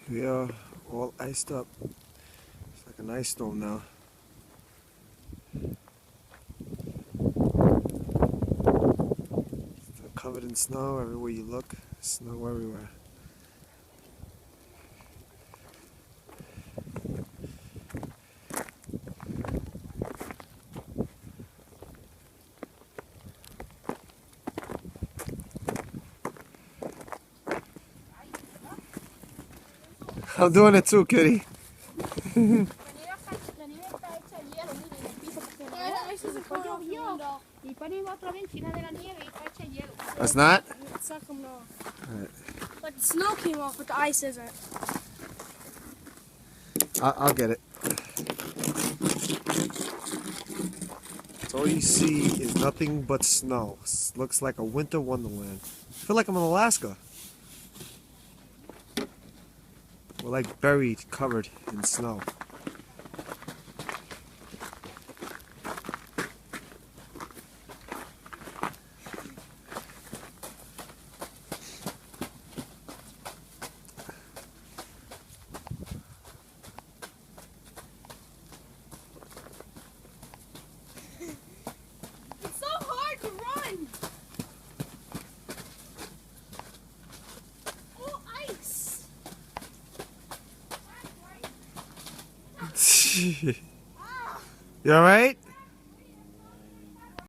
We are all iced up. It's like an ice storm now. Still covered in snow everywhere you look. Snow everywhere. I'm doing it too, kitty. That's not? Right. But the snow came off, but the ice isn't. I'll get it. So all you see is nothing but snow. Looks like a winter wonderland. I feel like I'm in Alaska. We're like buried, covered in snow. It's so hard to run. Oh, ice. You alright?